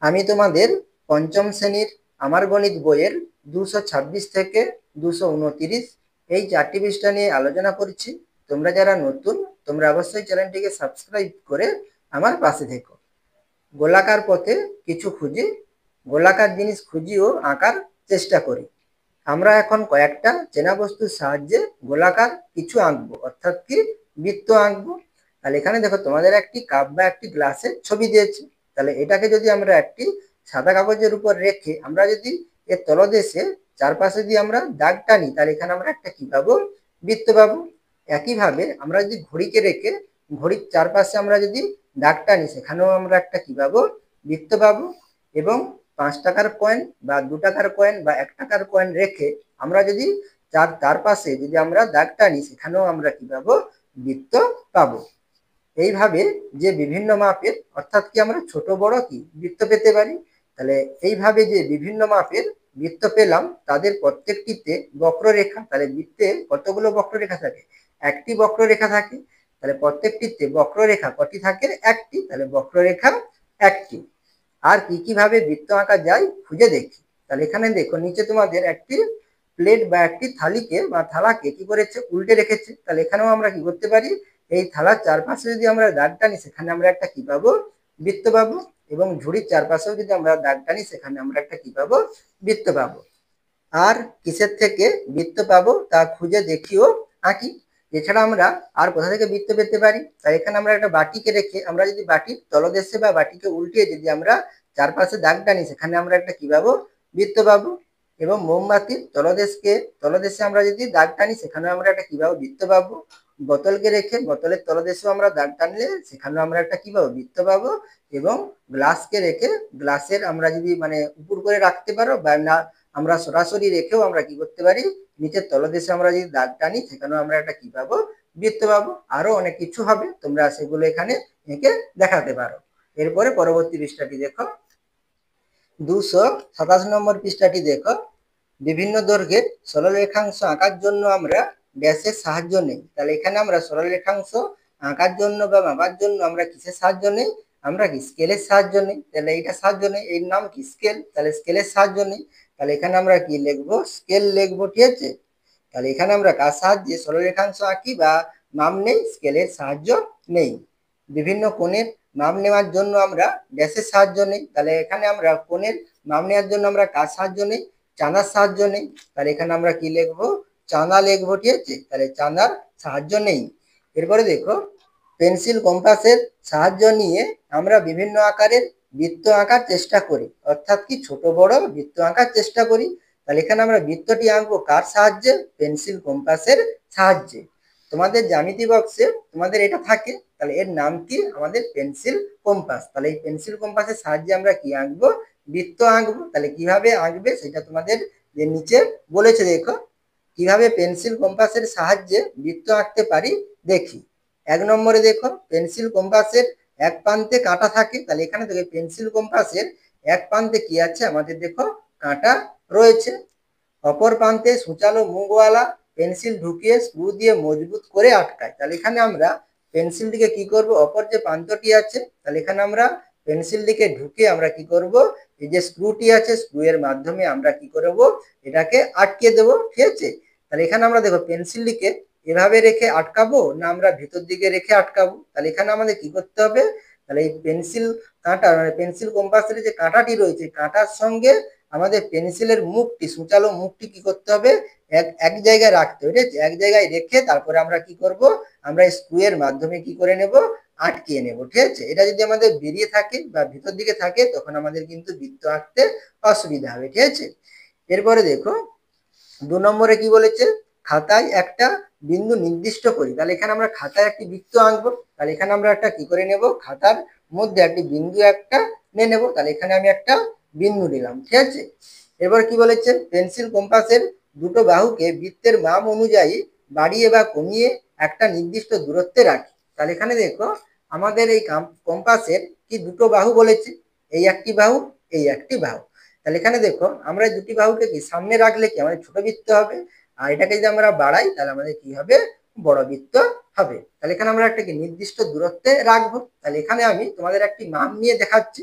আমি তোমাদের পঞ্চম শ্রেণীর আমার গণিত বইয়ের 226 থেকে 229 এই 4টি পৃষ্ঠা নিয়ে আলোচনা করছি। তোমরা যারা নতুন, তোমরা অবশ্যই চ্যানেলটিকে সাবস্ক্রাইব করে আমার পাশে থেকো। গোলাকার পথে কিছু খুঁজি, গোলাকার জিনিস খুঁজি ও আঁকার চেষ্টা করি। আমরা এখন কয়েকটা চেনা বস্তুর সাহায্যে গোলাকার কিছু আঁকবো, অর্থাৎ কি বৃত্ত আঁকবো। তাহলে এখানে দেখো তোমাদের একটি কাপ বা একটি গ্লাসের ছবি দিয়েছে। তাহলে এটাকে যদি আমরা একটি সাদা কাগজের উপর রেখে আমরা যদি এর তলদেশে চারপাশে দিয়ে আমরা দাগ টানি, তাহলে এখানে আমরা একটা কি পাবো, বৃত্ত পাবো। একইভাবে আমরা যদি ঘড়িকে রেখে ঘড়ির চারপাশে আমরা যদি দাগ টানি, সেখানেও আমরা একটা কি পাবো, বৃত্ত পাবো। এবং 5 টাকার কয়েন বা 2 টাকার কয়েন বা 1 টাকার কয়েন রেখে আমরা যদি তার পাশে যদি আমরা দাগ টানি, সেখানেও আমরা কি পাবো, বৃত্ত পাবো। এইভাবে যে বিভিন্ন মাপের, অর্থাৎ কি আমরা ছোট বড় কি বৃত্ত পেতে পারি। তাহলে এইভাবে যে বিভিন্ন মাপের বৃত্ত পেলাম, তাদের প্রত্যেকটিতে বক্ররেখা, তাহলে বৃত্তে কতগুলো বক্ররেখা থাকে, একটি বক্ররেখা থাকে। তাহলে প্রত্যেকটিতে বক্ররেখা কটি থাকে, একটি, তাহলে বক্ররেখা একটি। আর কি কিভাবে বৃত্ত আঁকা যায় খুঁজে দেখি। তাহলে এখানে দেখো নিচে তোমাদের একটি প্লেট বা একটি থালিকে বা থালাকে কি করেছে, উল্টে রেখেছে। তাহলে এখানেও আমরা কি করতে পারি, এই থালার চারপাশে যদি আমরা দাগ টানি, সেখানে আমরা একটা কি পাবো, বৃত্ত পাবো। এবং ঝুড়ির চারপাশেও যদি আমরা দাগ টানি, সেখানে আমরা একটা কি পাবো, বৃত্ত পাবো। আর কিসের থেকে বৃত্ত পাবো তা খুঁজে দেখিও আঁকি। এছাড়া আমরা আর কোথা থেকে বৃত্ত পেতে পারি, তাই এখানে আমরা একটা বাটিকে রেখে আমরা যদি বাটির তলদেশে বা বাটিকে উল্টিয়ে যদি আমরা চারপাশে দাগ টানি, সেখানে আমরা একটা কি পাবো, বৃত্ত পাবো। এবং মোমবাতির তলদেশে আমরা যদি দাগ টানি, সেখানে আমরা একটা কি পাবো, বৃত্ত পাবো। বোতলকে রেখে বোতলের তলদেশেও আমরা দাগ টানলে সেখানেও আমরা একটা কি পাবো, বৃত্ত পাবো। এবং গ্লাসকে রেখে গ্লাসের আমরা যদি মানে উপর করে রাখতে পারো বা না, আমরা সরাসরি রেখেও আমরা কি করতে পারি, নিচের তলদেশে আমরা যদি দাগ টানি, সেখানেও আমরা একটা কি পাবো, বৃত্ত পাবো। আরো অনেক কিছু হবে, তোমরা সেগুলো এখানে এঁকে দেখাতে পারো। এরপরে পরবর্তী পৃষ্ঠাটি দেখো, 227 নম্বর পৃষ্ঠাটি দেখো। বিভিন্ন দৈর্ঘ্যের সরলরেখাংশ আঁকার জন্য আমরা ড্যাশের সাহায্য নেই। তাহলে এখানে আমরা সরলরেখাংশ আঁকার জন্য বা মাপার জন্য আমরা কিসের সাহায্য নেই, আমরা কি স্কেলের সাহায্য নেই। তাহলে এইটা সাহায্য নেই, এর নাম কি স্কেল, তাহলে স্কেলের সাহায্য নেই। তাহলে এখানে আমরা কি লিখবো, স্কেল লিখবো, ঠিক আছে। তাহলে এখানে আমরা কার সাহায্যে সরলরেখাংশ আঁকি বা মাপ নেই, স্কেলের সাহায্য নেই। বিভিন্ন কোণের মাপ নেওয়ার জন্য আমরা ড্যাশের সাহায্য নেই। তাহলে এখানে আমরা কোণের মাপ নেওয়ার জন্য আমরা কার সাহায্য নেই, চাঁদার সাহায্য নেই। তাহলে এখানে আমরা কি লিখবো, চাঁদা লিখবো, ঠিক আছে। তাহলে চাঁদার সাহায্য নেই। এরপরে দেখো, পেন্সিল কম্পাসের সাহায্য নিয়ে আমরা বিভিন্ন আকারের বৃত্ত আঁকার চেষ্টা করি, অর্থাৎ কি ছোট বড় বৃত্ত আঁকার চেষ্টা করি। তাহলে এখানে আমরা বৃত্তটি আঁকবো কার সাহায্যে, পেন্সিল কম্পাসের সাহায্যে। তোমাদের জ্যামিতি বক্সে তোমাদের এটা থাকে, তাহলে এর নাম কি, আমাদের পেন্সিল কম্পাস। তাহলে এই পেন্সিল কম্পাসের সাহায্যে আমরা কি আঁকবো, বৃত্ত আঁকবো। তাহলে কিভাবে আঁকবে সেটা তোমাদের যে নিচে বলেছে, দেখো কিভাবে পেন্সিল কম্পাসের সাহায্যে বৃত্ত আঁকতে পারি দেখি। 1 নম্বরে দেখো, পেন্সিল কম্পাসের এক প্রান্তে কাঁটা থাকে। তাহলে এখানে দেখো পেন্সিল কম্পাসের এক প্রান্তে কি আছে, আমাদের দেখো কাঁটা রয়েছে। অপর প্রান্তে সূচালো মুখওয়ালা পেন্সিল ঢুকিয়ে স্ক্রু দিয়ে মজবুত করে আটকায়। তাহলে এখানে আমরা পেন্সিলটিকে কি করব, অপর যে প্রান্তটি আছে, তাহলে এখানে আমরা পেন্সিলটিকে ঢুকিয়ে আমরা কি করব, এই যে স্ক্রুটি আছে, স্ক্রু এর মাধ্যমে আমরা কি করব, এটাকে আটকে দেবো, ঠিক আছে। তাহলে এখানে আমরা দেখো পেন্সিলটিকে এভাবে রেখে আটকাবো না আমরা ভিতর দিকে রেখে আটকাবো। তাহলে এখানে আমাদের কি করতে হবে, তাহলে এই পেন্সিল কাঁটা মানে পেন্সিল কম্পাসের যে কাঁটাটি রয়েছে, কাঁটার সঙ্গে আমাদের পেন্সিলের মুখটি, সূচালো মুখটি কি করতে হবে, এক জায়গায় রাখতে হবে, ঠিক আছে। এক জায়গায় রেখে তারপরে আমরা কি করব, আমরা স্ক্রু এর মাধ্যমে কি করে নেব, আটকিয়ে নেব, ঠিক আছে। এটা যদি আমাদের বেরিয়ে থাকে বা ভিতর দিকে থাকে, তখন আমাদের কিন্তু বৃত্ত আঁকতে অসুবিধা হবে, ঠিক আছে। এরপরে দেখো 2 নম্বরে কি বলেছে, খাতায় একটা বিন্দু নির্দিষ্ট করি। তাহলে এখানে আমরা খাতায় একটি বৃত্ত আঁকবো। তাহলে এখানে আমরা একটা কি করে নেব, খাতার মধ্যে একটি বিন্দু একটা নিয়ে নেব। তাহলে এখানে আমি একটা বিন্দু নিলাম, ঠিক আছে। এবার কি বলেছে, পেন্সিল কম্পাসের দুটো বাহুকে বৃত্তের মাপ অনুযায়ী বাড়িয়ে বা কমিয়ে একটা নির্দিষ্ট দূরত্বে রাখি। তাহলে এখানে দেখো আমাদের এই কম্পাসের কি দুটো বাহু বলেছে, এই একটি বাহু, এই একটি বাহু। তাহলে এখানে দেখো আমরা দুটি বাহুকে কি সামনে রাখলে কি আমাদের ছোট বৃত্ত হবে, আর এটাকে যদি আমরা বাড়াই তাহলে আমাদের কি হবে, বড় বৃত্ত হবে। তাহলে এখানে আমরা একটা কি নির্দিষ্ট দূরত্বে রাখবো। তাহলে এখানে আমি তোমাদের একটি মাপ নিয়ে দেখাচ্ছি।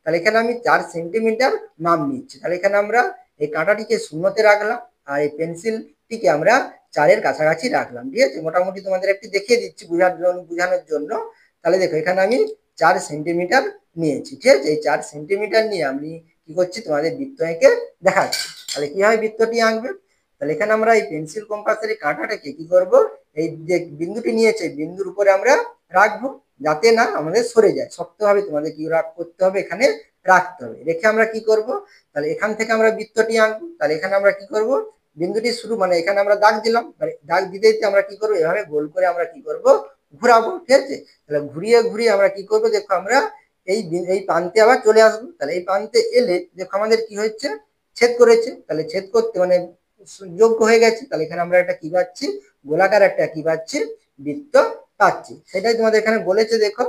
তাহলে এখানে আমি 4 সেন্টিমিটার মাপ নিচ্ছি। তাহলে এখানে আমরা এই কাঁটাটিকে শূন্যতে রাখলাম আর এই পেন্সিলটিকে আমরা 4-এর কাছাকাছি রাখলাম। ঠিক আছে, মোটামুটি তোমাদের একটু দেখিয়ে দিচ্ছি বোঝানোর জন্য। তাহলে দেখো এখানে আমি 4 সেন্টিমিটার নিয়েছি। ঠিক আছে, এই 4 সেন্টিমিটার নিয়ে আমি কি করছি, তোমাদের বৃত্ত এঁকে দেখাচ্ছি। তাহলে কিভাবে বৃত্তটি আঁকবে, তাহলে এখানে আমরা এই পেন্সিল কম্পাসের এই কাঁটাটাকে কি করব, এই যে বিন্দুটি নিয়েছে বিন্দুর উপরে আমরা রাখবো, যাতে না আমাদের সরে যায়। শক্তভাবে তোমাদের কি করতে হবে, এখানে রাখতে হবে। রেখে আমরা কি করব, তাহলে এখান থেকে আমরা বৃত্তটি আঁকবো। তাহলে এখানে আমরা কি করব, বিন্দুটি শুরু মানে এখানে আমরা দাগ দিলাম, মানে দাগ দিতে দিতে আমরা কি করবো, এভাবে গোল করে আমরা কি করব, ঘুরাবো। ঠিক আছে, তাহলে ঘুরিয়ে ঘুরিয়ে আমরা কি করব, দেখো আমরা এই প্রান্তে আবার চলে আসবো। তাহলে এই প্রান্তে এলে দেখো আমাদের কি হচ্ছে, ছেদ করেছে। তাহলে ছেদ করতে মানে যোগ্য হয়ে গেছে। তাহলে এখানে আমরা একটা কি পাচ্ছি, গোলাকার একটা কি পাচ্ছি, বৃত্ত পাচ্ছি। সেটাই তোমাদের এখানে বলেছে। দেখো,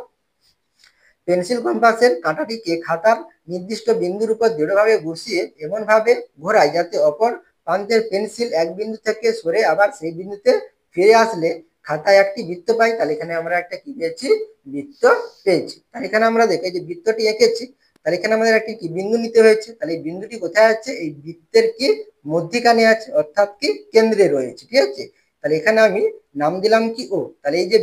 পেন্সিল কম্পাসের কাঁটাটিকে খাতার নির্দিষ্ট বিন্দুর উপর দৃঢ়ভাবে বসিয়ে এমন ভাবে ঘোরায় যাতে অপর প্রান্তের পেন্সিল এক বিন্দু থেকে সরে আবার সেই বিন্দুতে ফিরে আসলে খাতায় একটি বৃত্ত পাই। তাহলে এখানে আমরা একটা কি পেয়েছি, বৃত্ত পেয়েছি। তাহলে এখানে আমরা দেখি যে বৃত্তটি এঁকেছি। তাহলে এখানে আমাদের একটি কি বিন্দু নিতে হয়েছে। তাহলে এই বিন্দুটি কোথায় আছে, এই বৃত্তের কি মধ্যিখানে আছে, অর্থাৎ কি কেন্দ্রে রয়েছে। ঠিক আছে, তাহলে এখানে আমি নাম দিলাম কি ও। তাহলে এই যে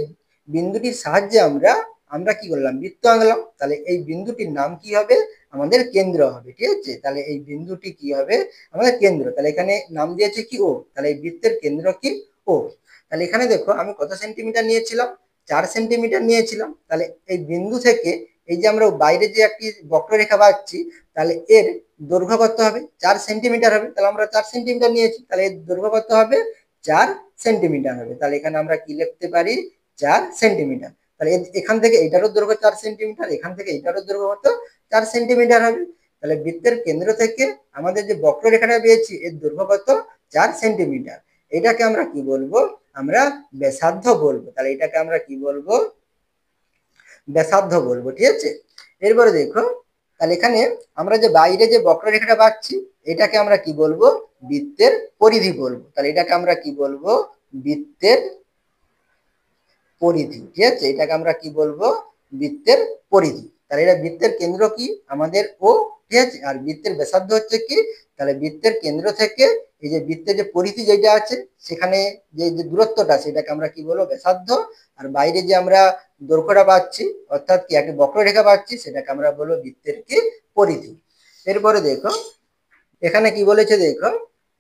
বিন্দুটির সাহায্যে আমরা আমরা কি করলাম, বৃত্ত আঁকলাম। তাহলে এই বিন্দুটির নাম কি হবে, আমাদের কেন্দ্র হবে। ঠিক আছে, তাহলে এই বিন্দুটি কি হবে, আমাদের কেন্দ্র। তাহলে এখানে নাম দিয়েছে কি ও, তাহলে এই বৃত্তের কেন্দ্র কি ও। তাহলে এখানে দেখো আমি কত সেন্টিমিটার নিয়েছিলাম, 4 সেন্টিমিটার নিয়েছিলাম। তাহলে এই বিন্দু থেকে এই যে আমরা বাইরে যে একটি বক্ররেখা পাচ্ছি, তাহলে এর দৈর্ঘ্য কত হবে, 4 সেন্টিমিটার হবে। তাহলে আমরা 4 সেন্টিমিটার নিয়েছি, তাহলে এর দৈর্ঘ্য কত হবে, 4 সেন্টিমিটার হবে। তাহলে এখানে আমরা কি লিখতে পারি, 4 সেন্টিমিটার। তাহলে এখান থেকে এটারও দৈর্ঘ্য 4 সেন্টিমিটার, এখান থেকে এটারও দৈর্ঘ্য কত, 4 সেন্টিমিটার হবে। তাহলে বৃত্তের কেন্দ্র থেকে আমাদের যে বক্ররেখাটা পেয়েছি এর দৈর্ঘ্য কত, 4 সেন্টিমিটার। এটাকে আমরা কি বলবো, আমরা ব্যাসার্ধ বলবো। তাহলে এটাকে আমরা কি বলবো, ব্যাসার্ধ বলবো। ঠিক আছে, এরপরে দেখো, তাহলে এখানে আমরা যে বাইরে যে বক্ররেখাটা পাচ্ছি এটাকে আমরা কি বলবো, বৃত্তের পরিধি বলবো। তাহলে এটাকে আমরা কি বলবো, বৃত্তের পরিধি। ঠিক আছে, এটাকে আমরা কি বলবো, বৃত্তের পরিধি। তাহলে এটা বৃত্তের কেন্দ্র কি আমাদের ও। ঠিক আছে, আর বৃত্তের ব্যাসার্ধ হচ্ছে কি, তাহলে বৃত্তের কেন্দ্র থেকে এই যে বৃত্তের যে পরিধি যেটা আছে সেখানে যে যে দূরত্বটা সেটাকে আমরা কি বলবো, ব্যাসার্ধ। আর বাইরে যে আমরা দৈর্ঘ্যটা পাচ্ছি অর্থাৎ কি একটা বক্ররেখা পাচ্ছি সেটাকে আমরা বলবো বৃত্তের কি পরিধি। এরপরে দেখো এখানে কি বলেছে, দেখো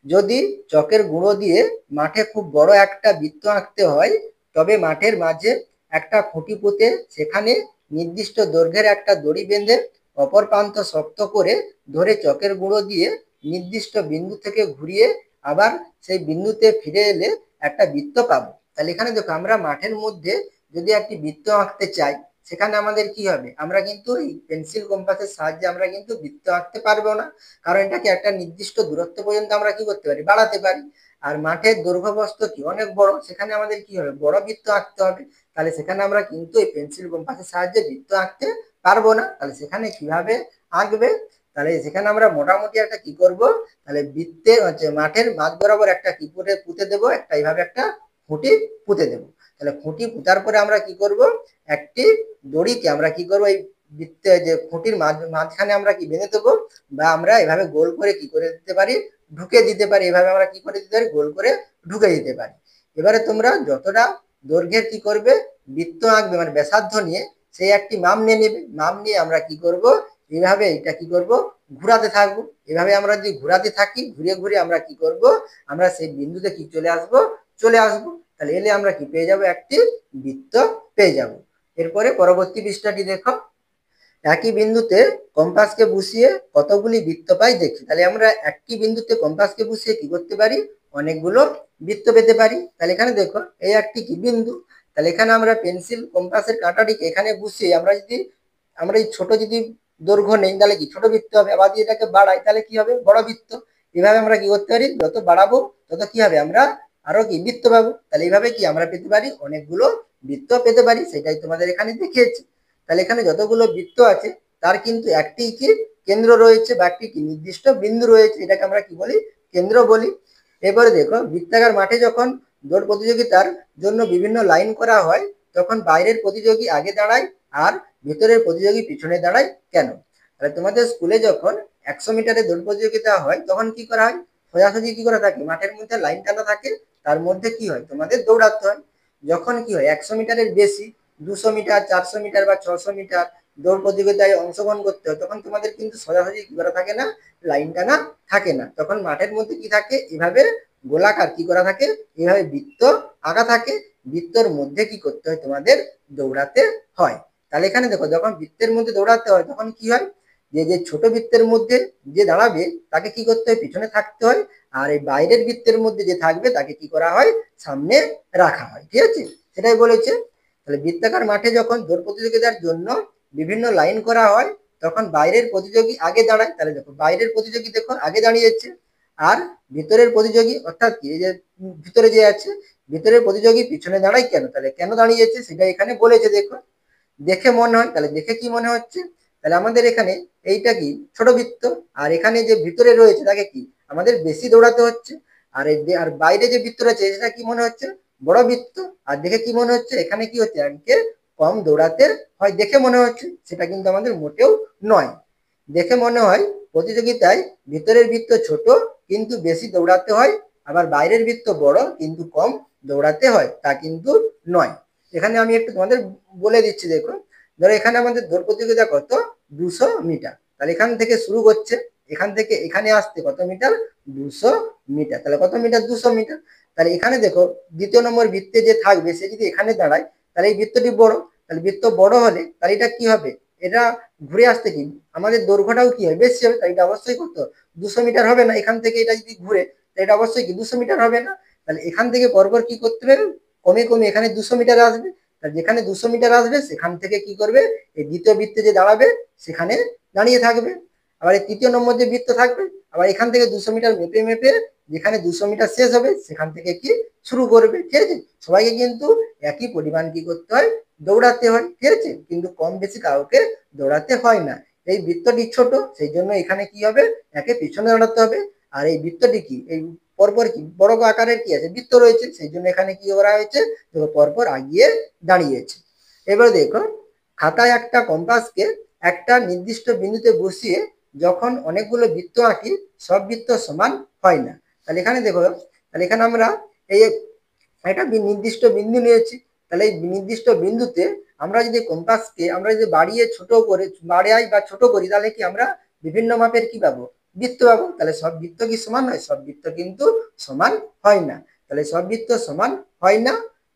যদি চকের গুঁড়ো দিয়ে মাঠে খুব বড় একটা বৃত্ত আঁকতে হয় তবে মাঠের মাঝে একটা খুঁটি পুঁতে সেখানে নির্দিষ্ট দৈর্ঘ্যের একটা দড়ি বেঁধে অপর প্রান্ত শক্ত করে ধরে চকের গুঁড়ো দিয়ে নির্দিষ্ট বিন্দু থেকে ঘুরিয়ে আবার সেই বিন্দুতে ফিরে এলে একটা বৃত্ত পাবো। তাহলে এখানে দেখো আমরা মাঠের মধ্যে যদি একটি বৃত্ত আঁকতে চাই সেখানে আমাদের কি হবে, আমরা কিন্তু এই পেন্সিল কম্পাসের সাহায্যে আমরা কিন্তু বৃত্ত আঁকতে পারবো না, কারণ এটাকে একটা নির্দিষ্ট দূরত্ব পর্যন্ত আমরা কি করতে পারি, বাড়াতে পারি। আর মাঠের দৈর্ঘ্য প্রস্থ কি অনেক বড়, সেখানে আমাদের কি হবে, বড় বৃত্ত আঁকতে হবে। তাহলে সেখানে আমরা কিন্তু এই পেন্সিল কম্পাসের সাহায্যে বৃত্ত আঁকতে পারবো না। তাহলে সেখানে কিভাবে আঁকবে, তাহলে সেখানে আমরা মোটামুটি একটা কি করব, তাহলে বৃত্তের হচ্ছে মাঠের মাঝ বরাবর একটা কি করে পুঁতে দেবো, একটা এইভাবে একটা খুঁটি পুঁতে দেবো। তাহলে খুঁটি পুঁতার পরে আমরা কি করব, একটি দড়িকে আমরা কি করবো, এই বৃত্তে যে খুঁটির মাঝখানে আমরা কি বেঁধে দেবো, বা আমরা এভাবে গোল করে কি করে দিতে পারি, ঢুকে দিতে পারি। এভাবে আমরা কি করে দিতে পারি, গোল করে ঢুকে দিতে পারি। এবারে তোমরা যতটা দৈর্ঘ্যের কি করবে, বৃত্ত আঁকবে মানে ব্যাসার্ধ নিয়ে সেই একটি মাপ নিয়ে নেবে। মাপ নিয়ে আমরা কি করব, এইভাবে এটা কি করব, ঘুরাতে থাকবো। এভাবে আমরা যদি ঘুরাতে থাকি ঘুরিয়ে ঘুরিয়ে আমরা কি করব, আমরা সেই বিন্দুতে কি চলে আসবো। তাহলে এলে আমরা কি পেয়ে যাব, একটি বৃত্ত পেয়ে যাব। এরপরে পরবর্তী পৃষ্ঠাটি দেখো, একই বিন্দুতে কম্পাসকে বসিয়ে কতগুলি বৃত্ত পাই দেখি। তাহলে আমরা একটি বিন্দুতে কম্পাসকে বসিয়ে কি করতে পারি, অনেকগুলো বৃত্ত পেতে পারি। তাহলে এখানে দেখো এই একটি কি বিন্দু, তাহলে এখানে আমরা পেন্সিল কম্পাসের কাঁটাটিকে এখানে বসিয়ে আমরা এই ছোট যদি দৈর্ঘ্য নেই তাহলে কি ছোট বৃত্ত হবে, আবার যদি এটাকে বাড়াই তাহলে কি হবে, বড় বৃত্ত। এভাবে আমরা কি করতে পারি, যত বাড়াবো তত কি হবে, আমরা আরো কি বৃত্ত পাবো। তাহলে এইভাবে কি আমরা পেতে পারি, অনেকগুলো বৃত্ত পেতে পারি। সেটাই তোমাদের এখানে দেখিয়েছি। তাহলে এখানে যতগুলো বৃত্ত আছে তার কিন্তু একটি কি কেন্দ্র রয়েছে বা একটি কি নির্দিষ্ট বিন্দু রয়েছে, এটাকে আমরা কি বলি, কেন্দ্র বলি। এবারে দেখো বৃত্তাকার মাঠে যখন দৌড় প্রতিযোগিতার জন্য বিভিন্ন লাইন করা হয় তখন বাইরের প্রতিযোগী আগে দাঁড়ায় আর ভেতরের প্রতিযোগী পিছনে দাঁড়ায় কেন। তাহলে তোমাদের স্কুলে যখন 100 মিটারের দৌড় প্রতিযোগিতা হয় তখন কি করা হয়, সোজাসুজি কি করা থাকে, মাঠের মধ্যে লাইন টানা থাকে, তার মধ্যে কি হয় তোমাদের দৌড়াতে হয়। যখন কি হয় 100 মিটারের বেশি, 200 মিটার, 400 মিটার বা 600 মিটার দৌড় প্রতিযোগিতায় অংশগ্রহণ করতে হয়, তখন তোমাদের কিন্তু সোজাসুজি কি করা থাকে না, লাইন টানা থাকে না। তখন মাঠের মধ্যে কি থাকে, এভাবে গোলাকার কি করা থাকে, এভাবে বৃত্ত আঁকা থাকে। বৃত্তর মধ্যে কি করতে হয়, তোমাদের দৌড়াতে হয়। তাহলে এখানে দেখো, যখন বৃত্তের মধ্যে দৌড়াতে হয় তখন কি হয়, যে যে ছোট বৃত্তের মধ্যে যে দাঁড়াবে তাকে কি করতে হয়, পিছনে থাকতে হয়। আর এই বাইরের বৃত্তের মধ্যে যে থাকবে তাকে কি করা হয়, সামনে রাখা হয়। ঠিক আছে, সেটাই বলেছে। তাহলে বৃত্তাকার মাঠে যখন দৌড় প্রতিযোগিতার জন্য বিভিন্ন লাইন করা হয়, তখন বাইরের প্রতিযোগী আগে দাঁড়ায়। তাহলে দেখো, বাইরের প্রতিযোগী দেখো আগে দাঁড়িয়েছে, আর ভিতরের প্রতিযোগী অর্থাৎ কি, এই যে ভিতরে যে আছে, ভিতরের প্রতিযোগী পিছনে দাঁড়ায় কেন, তাহলে কেন দাঁড়িয়েছে সেটা এখানে বলেছে। দেখো, দেখে মনে হয়, তাহলে দেখে কি মনে হচ্ছে, তাহলে আমাদের এখানে এইটা কি ছোট বৃত্ত, আর এখানে যে ভিতরে রয়েছে তাকে কি আমাদের বেশি দৌড়াতে হচ্ছে। আর আর বাইরে যে বৃত্ত রয়েছে সেটা কি মনে হচ্ছে, বড় বৃত্ত। আর দেখে কি মনে হচ্ছে, এখানে কি হচ্ছে, আজকে কম দৌড়াতে হয় দেখে মনে হচ্ছে, সেটা কিন্তু আমাদের মোটেও নয়। দেখে মনে হয় প্রতিযোগিতায় ভিতরের বৃত্ত ছোট কিন্তু বেশি দৌড়াতে হয়, আবার বাইরের বৃত্ত বড় কিন্তু কম দৌড়াতে হয়, তা কিন্তু নয়। এখানে আমি একটু তোমাদের বলে দিচ্ছি। দেখো, ধরো এখানে আমাদের দৌড় প্রতিযোগিতা কত, 200 মিটার। তাহলে এখান থেকে শুরু করছে, এখান থেকে এখানে আসতে কত মিটার, 200 মিটার। তাহলে কত মিটার, 200 মিটার। তাহলে এখানে দেখো, দ্বিতীয় নম্বর বৃত্তে যে থাকবে সে যদি এখানে দাঁড়ায়, তাহলে এই বৃত্তটি বড়। তাহলে বৃত্ত বড় হলে তাহলে এটা কি হবে, এটা ঘুরে আসতে কি আমাদের দৈর্ঘ্যটাও কি হয়, বেশি হবে। তাই এটা অবশ্যই কত, 200 মিটার হবে না। এখান থেকে এটা যদি ঘুরে, তাহলে এটা অবশ্যই কি 200 মিটার হবে না। তাহলে এখান থেকে পরপর কি করতে হবে, কমে কমে এখানে 200 মিটার আসবে। যেখানে 200 মিটার আসবে সেখান থেকে কি করবে, এই দ্বিতীয় বৃত্তে যে দাঁড়াবে সেখানে দাঁড়িয়ে থাকবে। আবার এই তৃতীয় নম্বর যে বৃত্ত থাকবে, আবার এখান থেকে 200 মিটার মেপে মেপে যেখানে 200 মিটার শেষ হবে সেখান থেকে কি শুরু করবে। ঠিক আছে, সবাইকে কিন্তু একই পরিমাণ কি করতে হয়, দৌড়াতে হয়। ঠিক আছে, কিন্তু কম বেশি কাউকে দৌড়াতে হয় না। এই বৃত্তটি ছোট, সেই জন্য এখানে কি হবে, একে পিছনে দাঁড়াতে হবে। আর এই বৃত্তটি কি, এই পরপর কি বড় আকারের কি আছে, বৃত্ত রয়েছে, সেই জন্য এখানে কি করা হয়েছে, দেখো পরপর আগিয়ে দাঁড়িয়েছে। এবার দেখো, খাতায় একটা কম্পাসকে একটা নির্দিষ্ট বিন্দুতে বসিয়ে যখন অনেকগুলো বৃত্ত আঁকি, সব বৃত্ত সমান হয় না। তাহলে এখানে দেখো, তাহলে এখানে আমরা এই একটা নির্দিষ্ট বিন্দু নিয়েছি। তাহলে এই নির্দিষ্ট বিন্দুতে আমরা যদি কম্পাসকে আমরা যদি বাড়িয়ে ছোট করে বাড়াই বা ছোট করি, তাহলে কি আমরা বিভিন্ন মাপের কি পাবো, বৃত্ত পাবো। তাহলে সব বৃত্ত কি সমান হয়, সব বৃত্ত কিন্তু সমান হয় না। তাহলে সব বৃত্ত সমান হয় না।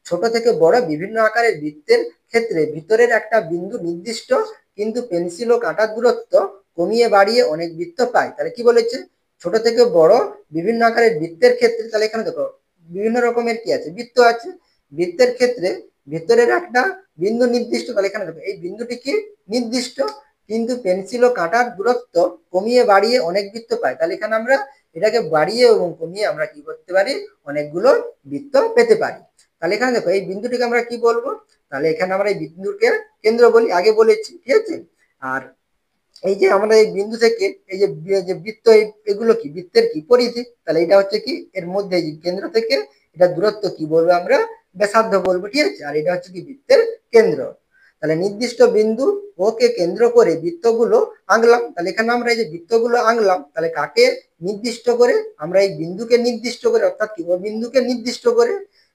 ছোট থেকে বড় বিভিন্ন আকারের বৃত্তের ক্ষেত্রে ভিতরের একটা বিন্দু নির্দিষ্ট, কিন্তু পেন্সিল ও কাঁটার দূরত্ব কমিয়ে বাড়িয়ে অনেক বৃত্ত পায়। তাহলে কি বলেছে, ছোট থেকে বড় বিভিন্ন আকারের বৃত্তের ক্ষেত্রে, তাহলে এখানে দেখো বিভিন্ন রকমের কি আছে, বৃত্ত আছে। বৃত্তের ক্ষেত্রে ভিতরের একটা বিন্দু নির্দিষ্ট, তাহলে এখানে দেখো এই বিন্দুটি কি নির্দিষ্ট, কিন্তু পেন্সিল ও কাঁটার দূরত্ব কমিয়ে বাড়িয়ে অনেক বৃত্ত পায়। তাহলে এখানে আমরা এটাকে বাড়িয়ে এবং কমিয়ে আমরা কি করতে পারি, অনেকগুলো বৃত্ত পেতে পারি। তাহলে এখানে দেখো এই বিন্দুটিকে আমরা কি বলবো, তাহলে এখানে আমরা এই বিন্দুকে কেন্দ্র বলি, আগে বলেছি। ঠিক আছে, আর এই যে আমরা এই বিন্দু থেকে এই যে বৃত্ত, এগুলো কি বৃত্তের কি পরিধি, তাহলে এটা হচ্ছে কি এর মধ্যে কেন্দ্র থেকে এটা দূরত্ব কি বলবো আমরা, ব্যাসার্ধ বলবো। ঠিক আছে, আর এটা হচ্ছে কি বৃত্তের কেন্দ্র। তাহলে নির্দিষ্ট বিন্দু ওকে কেন্দ্র করে বৃত্তগুলো আঁকলাম। তাহলে এখানে আমরা এই যে বৃত্তগুলো আঁকলাম, তাহলে কাকে নির্দিষ্ট করে, আমরা এই বিন্দুকে নির্দিষ্ট করে, অর্থাৎ কি ও বিন্দুকে নির্দিষ্ট করে।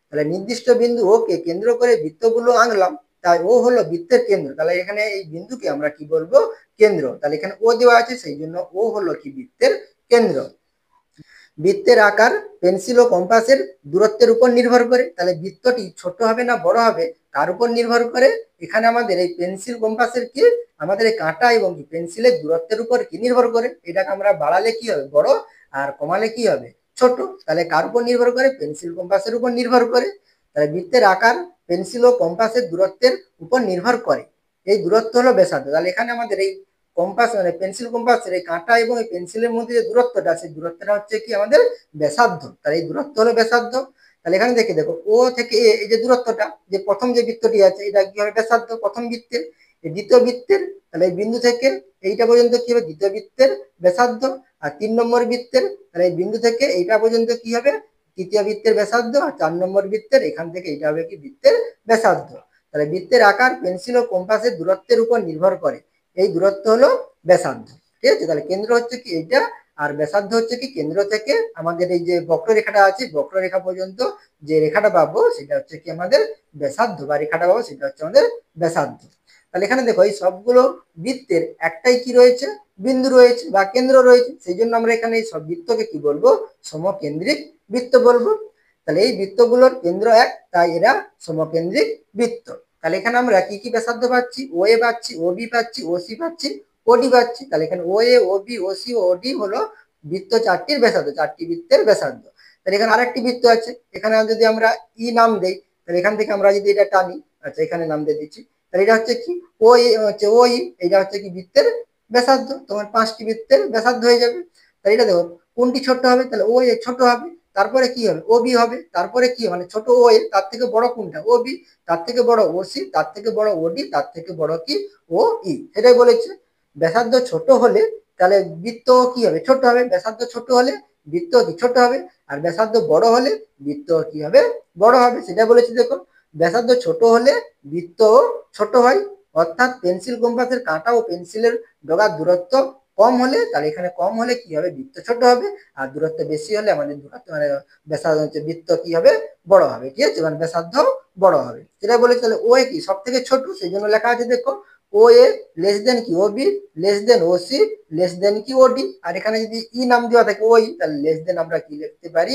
তাহলে নির্দিষ্ট বিন্দু ওকে কেন্দ্র করে বৃত্তগুলো আঁকলাম, তাই ও হলো বৃত্তের কেন্দ্র। তাহলে এখানে এই বিন্দুকে আমরা কি বলবো, কেন্দ্র। তাহলে এখানে ও দেওয়া আছে, সেই জন্য ও হলো কি বৃত্তের কেন্দ্র। বৃত্তের আকার পেন্সিল ও কম্পাসের দূরত্বের উপর নির্ভর করে। তাহলে বৃত্তটি ছোট হবে না বড় হবে কার উপর নির্ভর করে, এখানে আমাদের এই পেন্সিল কম্পাসের কি আমাদের এই কাঁটা এবং পেন্সিলের দূরত্বের উপর কি নির্ভর করে। এটাকে আমরা বাড়ালে কি হবে বড়, আর কমালে কি হবে ছোট। তাহলে কার উপর নির্ভর করে, পেন্সিল কম্পাসের উপর নির্ভর করে। তাহলে বৃত্তের আকার পেন্সিল ও কম্পাসের দূরত্বের উপর নির্ভর করে। এই দূরত্ব হলো ব্যাসার্ধ। তাহলে এখানে আমাদের এই কম্পাস মানে পেন্সিল কম্পাসের এই কাঁটা এবং এই পেন্সিলের মধ্যে যে দূরত্বটা, সেই দূরত্বটা হচ্ছে কি আমাদের ব্যাসার্ধ। তাহলে এই দূরত্ব হলো ব্যাসার্ধ। তাহলে এখানে দেখো ও থেকে এই যে দূরত্বটা, যে প্রথম যে বৃত্তটি আছে এটা কি হবে ব্যাসার্ধ প্রথম বৃত্তের। এই দ্বিতীয় বৃত্তের, তাহলে এই বিন্দু থেকে এইটা পর্যন্ত কি হবে দ্বিতীয় বৃত্তের ব্যাসার্ধ। আর 3 নম্বর বৃত্তের, তাহলে এই বিন্দু থেকে এইটা পর্যন্ত কি হবে তৃতীয় বৃত্তের ব্যাসার্ধ। আর 4 নম্বর বৃত্তের এখান থেকে এইটা হবে কি বৃত্তের ব্যাসার্ধ। তাহলে বৃত্তের আকার পেন্সিল ও কম্পাসের দূরত্বের উপর নির্ভর করে। এই দূরত্ব হলো ব্যাসার্ধ। ঠিক আছে, তাহলে কেন্দ্র হচ্ছে কি এটা, আর ব্যাসার্ধ হচ্ছে কি কেন্দ্র থেকে আমাদের এই যে বক্ররেখাটা আছে বক্ররেখা পর্যন্ত যে রেখাটা পাবো সেটা হচ্ছে কি আমাদের ব্যাসার্ধ, বা রেখাটা পাবো সেটা হচ্ছে আমাদের ব্যাসার্ধ। তাহলে এখানে দেখো এই সবগুলো বৃত্তের একটাই কি রয়েছে, বিন্দু রয়েছে বা কেন্দ্র রয়েছে, সেই জন্য আমরা এখানে এই সব বৃত্তকে কি বলবো, সমকেন্দ্রিক বৃত্ত বলবো। তাহলে এই বৃত্তগুলোর কেন্দ্র এক, তাই এরা সমকেন্দ্রিক বৃত্ত। তাহলে এখানে আমরা কি কি ব্যাসার্ধ পাচ্ছি, ও এ পাচ্ছি, ও বি পাচ্ছি, ও সি পাচ্ছি, ওডি পাচ্ছি। তাহলে এখানে ও এ, ও বি, ও সি, ও ডি হলো বৃত্ত চারটির ব্যাসার্ধ, চারটি বৃত্তের ব্যাসার্ধ। তাহলে এখানে আরেকটি বৃত্ত আছে, এখানে যদি আমরা ই নাম দেই, তাহলে এখান থেকে আমরা যদি এটা টানি, আচ্ছা এখানে নাম দিয়ে দিচ্ছি, তাহলে এটা হচ্ছে কি ও হচ্ছে ও ই, এটা হচ্ছে কি বৃত্তের ব্যাসার্ধ, তোমার পাঁচটি বৃত্তের ব্যাসার্ধ হয়ে যাবে। তাহলে এটা দেখো কোনটি ছোট হবে, তাহলে ও এ ছোট হবে, তারপরে কি হবে ও বি হবে, তারপরে কি মানে ছোট ও এ, তার থেকে বড় কোনটা ও বি, তার থেকে বড় ও সি, তার থেকে বড় ও ডি, তার থেকে বড় কি ও ই। এটাই বলেছে ব্যাসার্ধ ছোট হলে তাহলে বৃত্ত কি হবে, ছোট হবে। ব্যাসার্ধ ছোট হলে বৃত্ত কি ছোট হবে, আর ব্যাসার্ধ বড় হলে বৃত্ত কি হবে, বড় হবে। সেটা বলেছি দেখো, ব্যাসার্ধ ছোট হলে বৃত্ত ছোট হয়, অর্থাৎ পেন্সিল কম্পাসের কাঁটা ও পেন্সিলের ডগার দূরত্ব কম হলে, তাহলে এখানে কম হলে কি হবে, বৃত্ত ছোট হবে, আর দূরত্ব বেশি হলে আমাদের দূরত্ব মানে ব্যাসার্ধ হচ্ছে বৃত্ত কি হবে, বড় হবে। ঠিক আছে, মানে ব্যাসার্ধ বড় হবে, সেটা বলেছি। তাহলে ও এ কি সব থেকে ছোট, সেই জন্য লেখা আছে দেখো ও এ লেস দেন কি ও বি, লেস দেন ও সি, লেস দেন কি ও ডি। আর এখানে যদি ই নাম দেওয়া থাকে ও ই, তাহলে লেস দেন আমরা কি লিখতে পারি,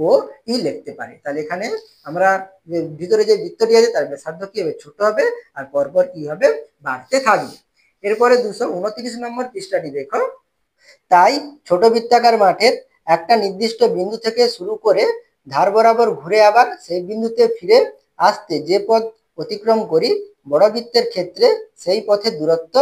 ও ই লিখতে পারি। তাহলে এখানে আমরা যে ভিতরে যে বৃত্তটি আছে তার ব্যাসার্ধ কি হবে, ছোট হবে, আর পরপর কি হবে, বাড়তে থাকবে। এরপরে 229 নম্বর পৃষ্ঠাটি দেখো, তাই ছোট বৃত্তাকার মাঠের একটা নির্দিষ্ট বিন্দু থেকে শুরু করে ধার বরাবর ঘুরে আবার সেই বিন্দুতে ফিরে আসতে যে পথ অতিক্রম করি, বড় বৃত্তের ক্ষেত্রে সেই পথের দূরত্ব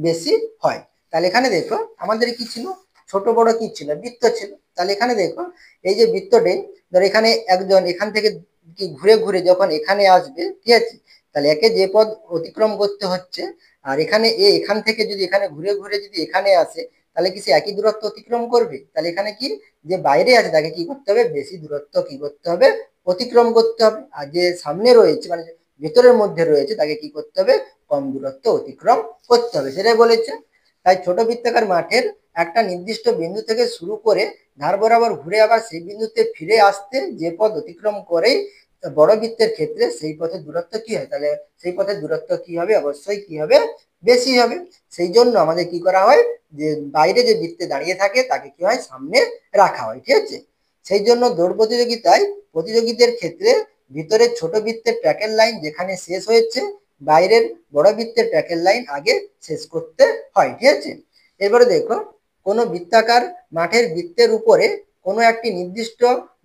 বেশি হয়। তাহলে এখানে দেখো আমাদের কি ছিল, ছোট বড় কি ছিল, বৃত্ত ছিল। তাহলে এখানে দেখো এই যে বৃত্তটি, ধর এখানে একজন এখান থেকে কি ঘুরে ঘুরে যখন এখানে আসবে, ঠিক আছে, তাহলে একে যে পথ অতিক্রম করতে হচ্ছে, আর এখানে এখান থেকে যদি এখানে ঘুরে ঘুরে যদি এখানে আসে, তাহলে কি সে একই দূরত্ব অতিক্রম করবে? তাহলে এখানে কি যে বাইরে আছে তাকে কি করতে হবে, বেশি দূরত্ব কি করতে হবে, অতিক্রম করতে হবে। আর যে সামনে রয়েছে মানে ভেতরের মধ্যে রয়েছে তাকে কি করতে হবে, কম দূরত্ব অতিক্রম করতে হবে, সেটাই বলেছে। তাই ছোট বৃত্তাকার মাঠের একটা নির্দিষ্ট বিন্দু থেকে শুরু করে ধার বরাবর ঘুরে আবার সেই বিন্দুতে ফিরে আসতে যে পথ অতিক্রম করে বড় বৃত্তের ক্ষেত্রে সেই পথের দূরত্ব কি হয়, তাহলে সেই পথের দূরত্ব কি হবে, অবশ্যই কি হবে, বেশি হবে। সেই জন্য আমাদের কি করা হয়, যে বাইরে যে বৃত্তে দাঁড়িয়ে থাকে তাকে কি হয়, সামনে রাখা হয়। ঠিক আছে, সেই জন্য দৌড় প্রতিযোগিতায় প্রতিযোগীদের ক্ষেত্রে ভিতরের ছোট বৃত্তের ট্র্যাকের লাইন যেখানে শেষ হয়েছে, বাইরের বড় বৃত্তের ট্র্যাকের লাইন আগে শেষ করতে হয়। ঠিক আছে, এবারে দেখো কোনো বৃত্তাকার মাঠের বৃত্তের উপরে কোনো একটি নির্দিষ্ট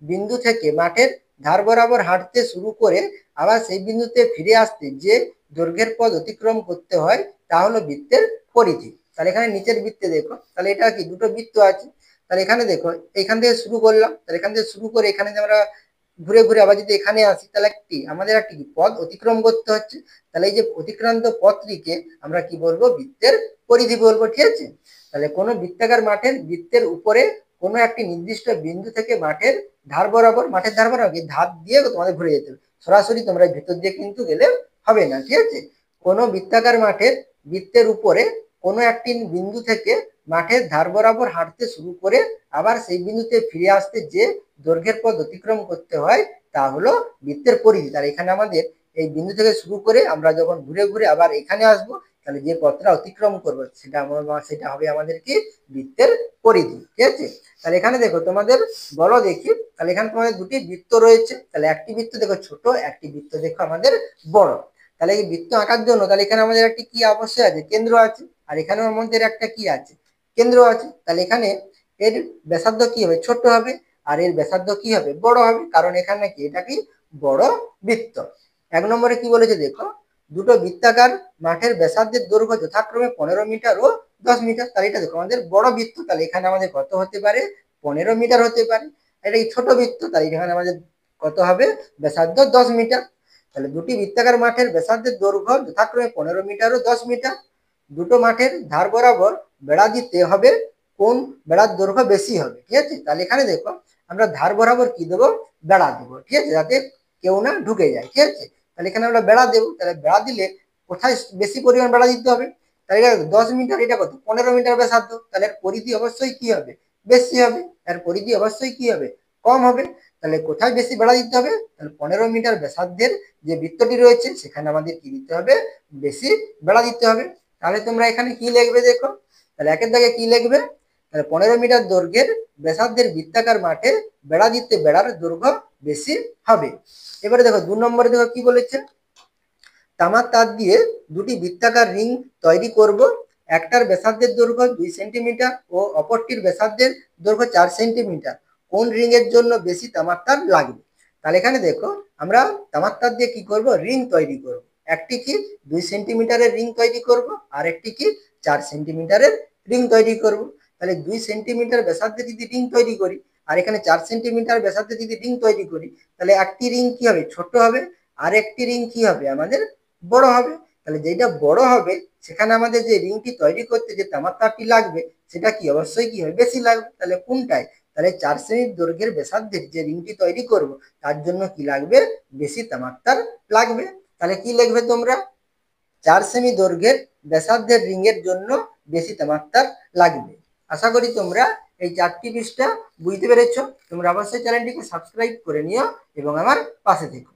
বিন্দু থেকে মাঠের ধার বরাবর হাঁটতে শুরু করে আবার সেই বিন্দুতে ফিরে আসতে যে দৈর্ঘ্যের পথ অতিক্রম করতে হয় তা হলো বৃত্তের পরিধি। তাহলে এখানে নিচের বৃত্তে দেখো, তাহলে এটা কি দুটো বৃত্ত আছে, তাহলে এখানে দেখো এখান থেকে শুরু করলাম, তাহলে এখান থেকে শুরু করে এখানে আমরা ঘুরে ঘুরে আবার যদি এখানে আসি, তাহলে একটি আমাদের একটি পথ অতিক্রম করতে হচ্ছে। তাহলে এই যে অতিক্রান্ত পথটিকে আমরা কি বলবো, বৃত্তের পরিধি বলবো। ঠিক আছে, তাহলে কোনো বৃত্তাকার মাঠের বৃত্তের উপরে কোনো একটি নির্দিষ্ট বিন্দু থেকে মাঠের ধার বরাবর, মাঠের ধার বরাবর ধার দিয়ে তোমাদের ঘুরে যেতে হবে, সরাসরি তোমরা ভেতর দিয়ে কিন্তু গেলে হবে না। ঠিক আছে, কোনো বৃত্তাকার মাঠের বৃত্তের উপরে কোনো একটি বিন্দু থেকে মাঠের ধার বরাবর হাঁটতে শুরু করে আবার সেই বিন্দুতে ফিরে আসতে যে দৈর্ঘ্যের পথ অতিক্রম করতে হয় তা হলো বৃত্তের পরিধি। তার এখানে আমাদের এই বিন্দু থেকে শুরু করে আমরা যখন ঘুরে ঘুরে আবার এখানে আসবো, তাহলে যে পথটা অতিক্রম করবো সেটা হবে আমাদের কি, বৃত্তের পরিধি। ঠিক আছে, তাহলে এখানে দেখো তোমাদের বলো দেখি, তাহলে এখানে তোমাদের দুটি বৃত্ত রয়েছে, তাহলে একটি বৃত্ত দেখো ছোট, একটি বৃত্ত দেখো আমাদের বড়। তাহলে এই বৃত্ত আঁকার জন্য তাহলে এখানে আমাদের একটি কি অবশ্যই আছে, কেন্দ্র আছে, আর এখানেও আমাদের একটা কি আছে, কেন্দ্র আছে। তাহলে এখানে এর ব্যাসার্ধ কি হবে, ছোট হবে, আর এর ব্যাসার্ধ কি হবে, বড় হবে, কারণ এখানে কি এটা কি বড় বৃত্ত। 1 নম্বরে কি বলেছে দেখো, দুটো বৃত্তাকার মাঠের ব্যাসার্ধের দৈর্ঘ্য যথাক্রমে 15 মিটার ও 10 মিটার। তাহলে এটা দেখো আমাদের বড় বৃত্ত, তাহলে এখানে আমাদের কত হতে পারে, 15 মিটার হতে পারে। এটা কি ছোট বৃত্ত, তাহলে এখানে আমাদের কত হবে, ব্যাসার্ধ 10 মিটার। তাহলে দুটি বৃত্তাকার মাঠের ব্যাসার্ধের দৈর্ঘ্য যথাক্রমে 15 মিটার ও 10 মিটার। দুটো মাঠের ধার বরাবর বেড়া দিতে হবে, কোন বেড়ার দৈর্ঘ্য বেশি হবে। ঠিক আছে, তাহলে এখানে দেখো আমরা ধার বরাবর কি দেবো, বেড়া দেবো। ঠিক আছে, যাতে কেউ না ঢুকে যায়। ঠিক আছে, তাহলে এখানে আমরা বেড়া দেবো, তাহলে বেড়া দিলে কোথায় বেশি পরিমাণ বেড়া দিতে হবে, তাহলে এটা 10 মিটার, এটা কত 15 মিটার ব্যাসার্ধ, তাহলে এর পরিধি অবশ্যই কি হবে, বেশি হবে। এর পরিধি অবশ্যই কি হবে, কম হবে। তাহলে কোথায় বেশি বেড়া দিতে হবে, তাহলে 15 মিটার ব্যাসার্ধের যে বৃত্তটি রয়েছে সেখানে আমাদের কি দিতে হবে, বেশি বেড়া দিতে হবে। তাহলে তোমরা এখানে কি লিখবে দেখো, তাহলে একের দাগে কি লিখবে, তাহলে 15 মিটার দৈর্ঘ্যের ব্যাসার্ধের বৃত্তাকার মাঠে বেড়া দিতে বেড়ার দৈর্ঘ্য বেশি হবে। এবারে দেখো 2 নম্বরে দেখো কি বলেছে, তামার তার দিয়ে দুটি বৃত্তাকার রিং তৈরি করব, একটার ব্যাসার্ধের দৈর্ঘ্য 2 সেন্টিমিটার ও অপরটির ব্যাসার্ধের দৈর্ঘ্য 4 সেন্টিমিটার, কোন রিং এর জন্য বেশি তামার তার লাগবে। তাহলে এখানে দেখো আমরা তামার তার দিয়ে কি করব, রিং তৈরি করব। একটি কি 2 সেন্টিমিটারের রিং তৈরি করব, আর একটি কি 4 সেন্টিমিটারের রিং তৈরি করব। তাহলে 2 সেন্টিমিটার ব্যাসার্ধে যদি রিং তৈরি করি, আর এখানে 4 সেন্টিমিটার ব্যাসার্ধে যদি রিং তৈরি করি, তাহলে একটি রিং কি হবে, ছোট হবে, আর একটি রিং কি হবে, আমাদের বড় হবে। তাহলে যেটা বড় হবে সেখানে আমাদের যে রিংটি তৈরি করতে যে তামার তারটি লাগবে সেটা কি অবশ্যই কি হবে, বেশি লাগবে। তাহলে কোনটায়, তাহলে 4 সেমি দৈর্ঘ্যের ব্যাসার্ধের যে রিংটি তৈরি করব তার জন্য কি লাগবে, বেশি তামার তার লাগবে। তাহলে কি লিখবে তোমরা, 4 সেমি দৈর্ঘ্যের ব্যাসার্ধের রিং এর জন্য বেশি তামার তার লাগবে। আশা করি তোমরা এই 4টি পৃষ্ঠা বুঝতে পেরেছো। তোমরা অবশ্যই চ্যানেলটিকে সাবস্ক্রাইব করে নিও এবং আমার পাশে থেকো।